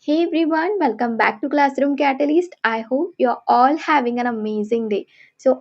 Hey everyone, welcome back to Classroom Catalyst. I hope you're all having an amazing day.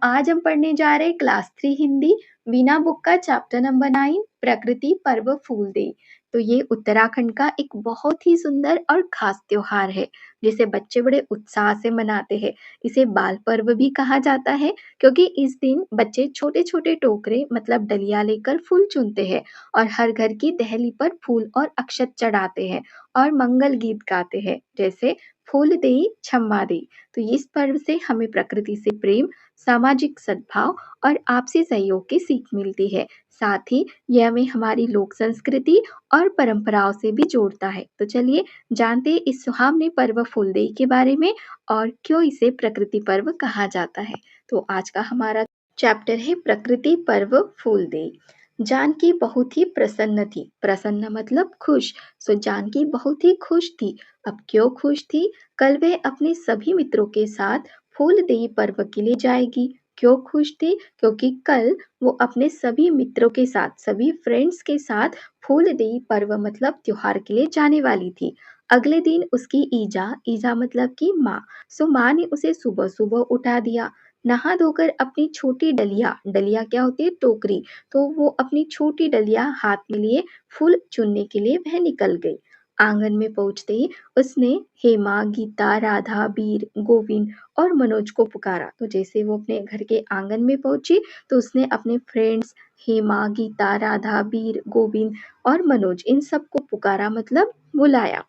आज हम पढ़ने जा रहे हैं क्लास 3 हिंदी बिना बुक का चैप्टर नंबर 9 प्रकृति पर्व फूल दे। तो ये उत्तराखंड का एक बहुत ही सुंदर और खास त्योहार है जिसे बच्चे बड़े उत्साह से मनाते हैं। इसे बाल पर्व भी कहा जाता है क्योंकि इस दिन बच्चे छोटे छोटे टोकरे मतलब डलिया लेकर फूल चुनते हैं और हर घर की दहली पर फूल और अक्षत चढ़ाते हैं और मंगल गीत गाते हैं जैसे फूल दे छम्मा दे। तो इस पर्व से हमें प्रकृति से प्रेम, सामाजिक सद्भाव और आपसी सहयोग की सीख मिलती है। साथ ही यह हमें हमारी लोक संस्कृति और परंपराओं से भी जोड़ता है। तो चलिए जानते हैं इस सुहावने पर्व फूलदेई के बारे में और क्यों इसे प्रकृति पर्व कहा जाता है। तो आज का हमारा चैप्टर है प्रकृति पर्व फूलदेई। जानकी बहुत ही प्रसन्न थी। प्रसन्न मतलब खुश। जानकी बहुत ही खुश थी। अब क्यों खुश थी? कल वह अपने सभी मित्रों के साथ फूलदेई पर्व के लिए जाएगी। क्यों खुश थी? क्योंकि कल वो अपने सभी मित्रों के साथ, सभी फ्रेंड्स के साथ फूलदेई पर्व मतलब त्योहार के लिए जाने वाली थी। अगले दिन उसकी ईजा मतलब कि माँ, माँ ने उसे सुबह सुबह उठा दिया। नहा धोकर अपनी छोटी डलिया, डलिया क्या होती है? टोकरी। तो वो अपनी छोटी डलिया हाथ में लिए फूल चुनने के लिए वह निकल गई। आंगन में पहुंचते ही उसने हेमा, गीता, राधा, वीर, गोविंद और मनोज को पुकारा। तो जैसे वो अपने घर के आंगन में पहुंची तो उसने अपने फ्रेंड्स हेमा, गीता, राधा, वीर, गोविंद और मनोज इन सबको पुकारा मतलब बुलाया।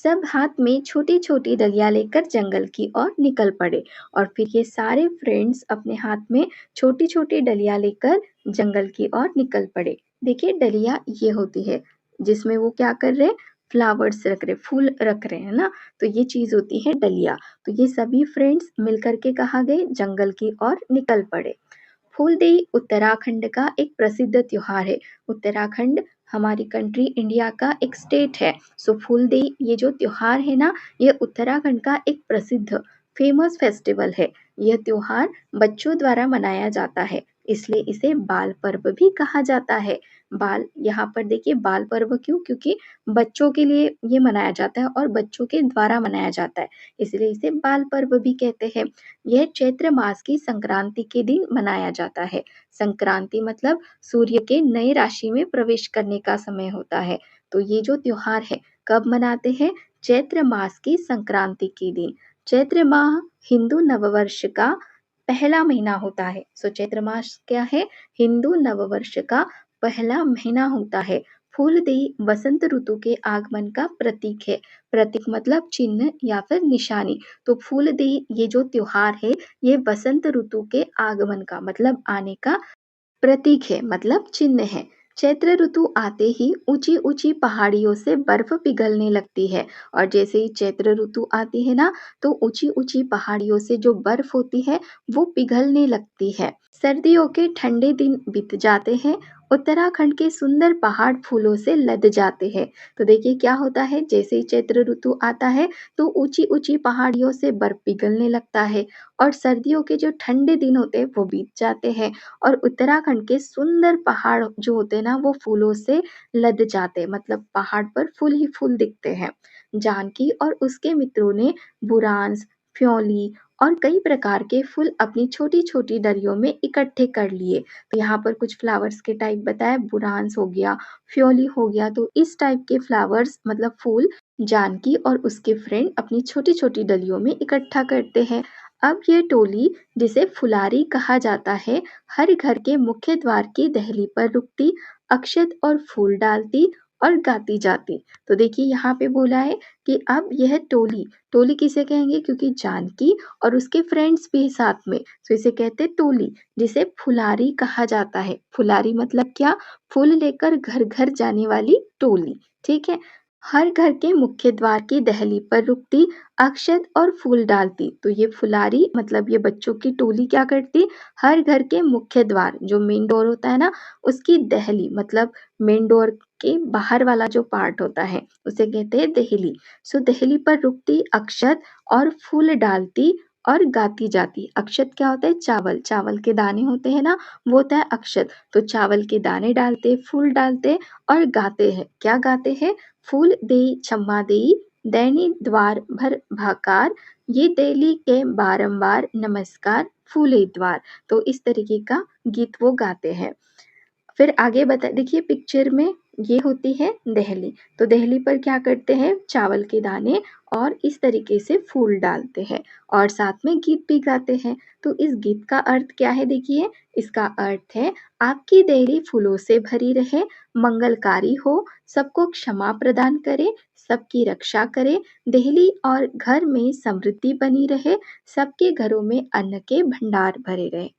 सब हाथ में छोटी छोटी डलिया लेकर जंगल की ओर निकल पड़े और फिर ये सारे फ्रेंड्स अपने हाथ में छोटी छोटी डलिया लेकर जंगल की ओर निकल पड़े। देखिए डलिया ये होती है जिसमें वो क्या कर रहे हैं? फ्लावर्स रख रहे, फूल रख रहे हैं ना। तो ये चीज होती है डलिया। तो ये सभी फ्रेंड्स मिलकर के कहाँ गए? जंगल की ओर निकल पड़े। फूलदेई उत्तराखंड का एक प्रसिद्ध त्योहार है। उत्तराखंड हमारी कंट्री इंडिया का एक स्टेट है। फूलदेई ये जो त्योहार है ना, ये उत्तराखंड का एक प्रसिद्ध फेमस फेस्टिवल है। यह त्योहार बच्चों द्वारा मनाया जाता है, इसलिए इसे बाल पर्व भी कहा जाता है। बाल, यहाँ पर देखिए बाल पर्व क्यों? क्योंकि बच्चों के लिए ये मनाया जाता है और बच्चों के द्वारा मनाया जाता है, इसलिए इसे बाल पर्व भी कहते हैं। यह चैत्र मास की संक्रांति के दिन मनाया जाता है। संक्रांति मतलब सूर्य के नए राशि में प्रवेश करने का समय होता है। तो ये जो त्योहार है कब मनाते हैं? चैत्र मास की संक्रांति के दिन। चैत्र माह हिंदू नववर्ष का पहला महीना होता है। चैत्र मास क्या है? हिंदू नववर्ष का पहला महीना होता है। फूलदेई वसंत ऋतु के आगमन का प्रतीक है। प्रतीक मतलब चिन्ह या फिर निशानी। तो फूलदेई ये जो त्योहार है ये वसंत ऋतु के आगमन का मतलब आने का प्रतीक है, मतलब चिन्ह है। चैत्र ऋतु आते ही ऊंची ऊंची पहाड़ियों से बर्फ पिघलने लगती है और जैसे ही चैत्र ऋतु आती है ना, तो ऊंची ऊंची पहाड़ियों से जो बर्फ होती है वो पिघलने लगती है। सर्दियों के ठंडे दिन बीत जाते हैं। उत्तराखंड के सुंदर पहाड़ फूलों से लद जाते हैं। तो देखिए क्या होता है, जैसे ही चैत्र ऋतु आता है तो ऊंची ऊंची पहाड़ियों से बर्फ पिघलने लगता है और सर्दियों के जो ठंडे दिन होते हैं वो बीत जाते हैं और उत्तराखंड के सुंदर पहाड़ जो होते हैं ना वो फूलों से लद जाते हैं, मतलब पहाड़ पर फूल ही फूल दिखते हैं। जानकी और उसके मित्रों ने बुरांस, फ्योली और कई प्रकार के फूल अपनी छोटी छोटी डलियों में इकट्ठे कर लिए। तो यहाँ पर कुछ फ्लावर्स के टाइप बताया, बुरांस हो गया, फ्योली हो गया। तो इस टाइप के फ्लावर्स मतलब फूल जानकी और उसके फ्रेंड अपनी छोटी छोटी डलियों में इकट्ठा करते हैं। अब ये टोली, जिसे फुलारी कहा जाता है, हर घर के मुख्य द्वार की दहली पर रुकती, अक्षत और फूल डालती और गाती जाती। तो देखिए यहाँ पे बोला है कि अब यह टोली, टोली किसे कहेंगे? क्योंकि जानकी और उसके फ्रेंड्स भी साथ में, तो इसे कहते हैं टोली, जिसे फुलारी कहा जाता है। फुलारी मतलब क्या? फूल लेकर घर घर जाने वाली टोली। ठीक है। हर घर के मुख्य द्वार की दहली पर रुकती, अक्षत और फूल डालती। तो ये फुलारी मतलब ये बच्चों की टोली क्या करती? हर घर के मुख्य द्वार जो मेन डोर होता है ना, उसकी दहली मतलब मेन डोर के बाहर वाला जो पार्ट होता है उसे कहते हैं दहली। दहली पर रुकती, अक्षत और फूल डालती और गाती जाती। अक्षत क्या होता है? चावल, चावल के दाने होते हैं ना, वो होता है अक्षत। तो चावल के दाने डालते, फूल डालते और गाते हैं। क्या गाते हैं? फूल देई छम्मा देई दैनी द्वार भर भाकार, ये दिल्ली के बारंबार नमस्कार फूले द्वार। तो इस तरीके का गीत वो गाते हैं। फिर आगे बता देखिए पिक्चर में ये होती है दहली। तो दहली पर क्या करते हैं, चावल के दाने और इस तरीके से फूल डालते हैं और साथ में गीत भी गाते हैं। तो इस गीत का अर्थ क्या है, देखिए इसका अर्थ है आपकी दहली फूलों से भरी रहे, मंगलकारी हो, सबको क्षमा प्रदान करे, सबकी रक्षा करे, दहली और घर में समृद्धि बनी रहे, सबके घरों में अन्न के भंडार भरे रहे।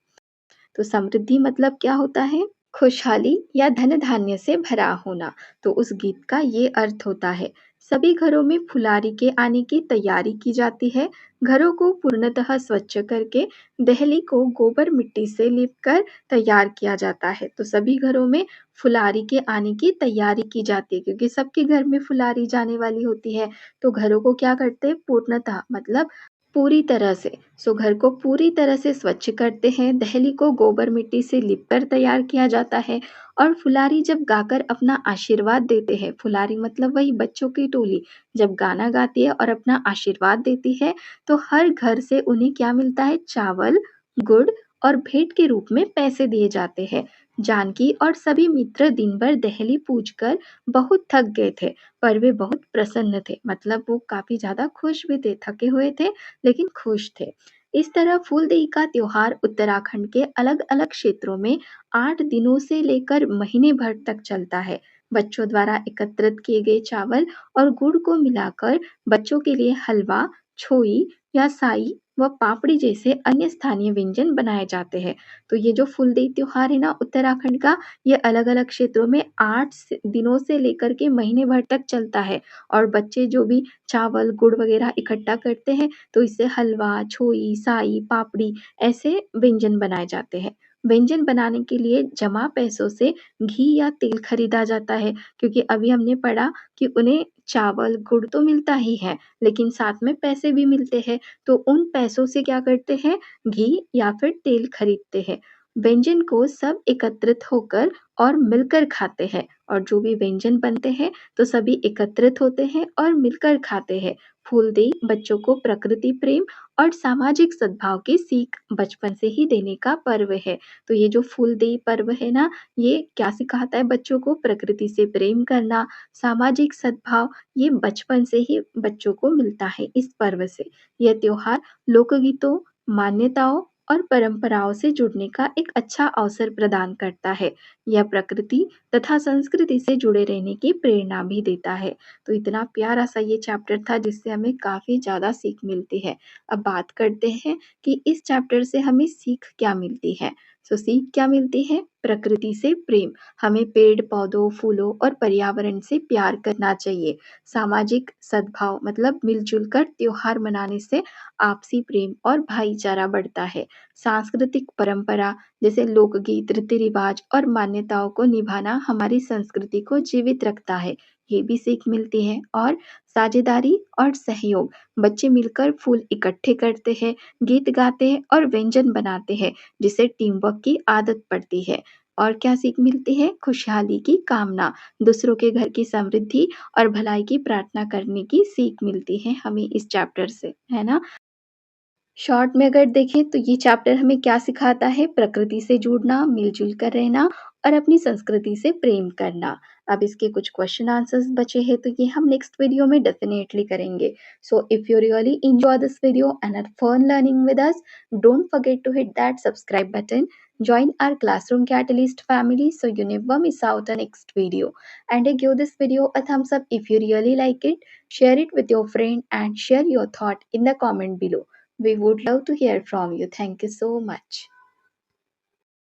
तो समृद्धि मतलब क्या होता है, खुशहाली या धन धान्य से भरा होना। तो उस गीत का ये अर्थ होता है। सभी घरों में फुलारी के आने की तैयारी की जाती है। घरों को पूर्णतः स्वच्छ करके दहली को गोबर मिट्टी से लीपकर तैयार किया जाता है। तो सभी घरों में फुलारी के आने की तैयारी की जाती है क्योंकि सबके घर में फुलारी जाने वाली होती है। तो घरों को क्या करते हैं, पूर्णतः मतलब पूरी तरह से, सो घर को पूरी तरह से स्वच्छ करते हैं। दहली को गोबर मिट्टी से लिपकर तैयार किया जाता है और फुलारी जब गाकर अपना आशीर्वाद देते हैं, फुलारी मतलब वही बच्चों की टोली जब गाना गाती है और अपना आशीर्वाद देती है, तो हर घर से उन्हें क्या मिलता है, चावल, गुड़ और भेंट के रूप में पैसे दिए जाते हैं। जानकी और सभी मित्र दिन भर दहली पूजकर बहुत थक गए थे, पर वे बहुत प्रसन्न थे, मतलब वो काफी ज्यादा खुश भी थे, थके हुए थे लेकिन खुश थे। इस तरह फूलदेई का त्योहार उत्तराखंड के अलग-अलग क्षेत्रों में 8 दिनों से लेकर महीने भर तक चलता है। बच्चों द्वारा एकत्रित किए गए चावल और गुड़ को मिलाकर बच्चों के लिए हलवा, छोई या साई व पापड़ी जैसे अन्य स्थानीय व्यंजन बनाए जाते हैं। तो ये जो फूलदेई त्योहार है ना उत्तराखंड का, ये अलग-अलग क्षेत्रों में 8 दिनों से लेकर के महीने भर तक चलता है और बच्चे जो भी चावल, गुड़ वगैरह इकट्ठा करते हैं तो इससे हलवा, छोई, साई, पापड़ी ऐसे व्यंजन बनाए जाते हैं। व्यंजन बनाने के लिए जमा पैसों से घी या तेल खरीदा जाता है क्योंकि अभी हमने पढ़ा कि उन्हें चावल, गुड़ तो मिलता ही है, लेकिन साथ में पैसे भी मिलते हैं। तो उन पैसों से क्या करते हैं, घी या फिर तेल खरीदते हैं। व्यंजन को सब एकत्रित होकर और मिलकर खाते हैं और जो भी व्यंजन बनते हैं तो सभी एकत्रित होते हैं और मिलकर खाते हैं। फूलदेई बच्चों को प्रकृति प्रेम और सामाजिक सद्भाव की सीख बचपन से ही देने का पर्व है। तो ये जो फूलदेई पर्व है ना, ये क्या सिखाता है बच्चों को, प्रकृति से प्रेम करना, सामाजिक सद्भाव, ये बचपन से ही बच्चों को मिलता है इस पर्व से। यह त्योहार लोकगीतों, मान्यताओं और परंपराओं से जुड़ने का एक अच्छा अवसर प्रदान करता है। यह प्रकृति तथा संस्कृति से जुड़े रहने की प्रेरणा भी देता है। तो इतना प्यारा सा ये चैप्टर था जिससे हमें काफ़ी ज़्यादा सीख मिलती है। अब बात करते हैं कि इस चैप्टर से हमें सीख क्या मिलती है। सो सीख क्या मिलती है? प्रकृति से प्रेम। हमें पेड़-पौधों, फूलों और पर्यावरण से प्यार करना चाहिए। सामाजिक सद्भाव मतलब मिल-जुल कर त्योहार मनाने से आपसी प्रेम और भाईचारा बढ़ता है। सांस्कृतिक परंपरा जैसे लोकगीत, रीति-रिवाज और मान्यताओं को निभाना हमारी संस्कृति को जीवित रखता है, ये भी सीख मिलती है। और साझेदारी और सहयोग, बच्चे मिलकर फूल इकट्ठे करते हैं, गीत गाते हैं और व्यंजन बनाते हैं, जिससे टीम वर्क की आदत पड़ती है। और क्या सीख मिलती है? खुशहाली की कामना, दूसरों के घर की समृद्धि और भलाई की प्रार्थना करने की सीख मिलती है हमें इस चैप्टर से, है ना? शॉर्ट में अगर देखें तो ये चैप्टर हमें क्या सिखाता है, प्रकृति से जुड़ना, मिलजुल कर रहना और अपनी संस्कृति से प्रेम करना। अब इसके कुछ क्वेश्चन आंसर्स बचे हैं तो ये हम नेक्स्ट वीडियो में डेफिनेटली करेंगे। So if you really enjoy this video and are fun learning with us, don't forget to hit that subscribe button. Join our Classroom Catalyst family so you never miss out on next video. And give this video a thumbs up if you really like it. Share it with your friend and share your thought in the comment below. We would love to hear from you. Thank you so much.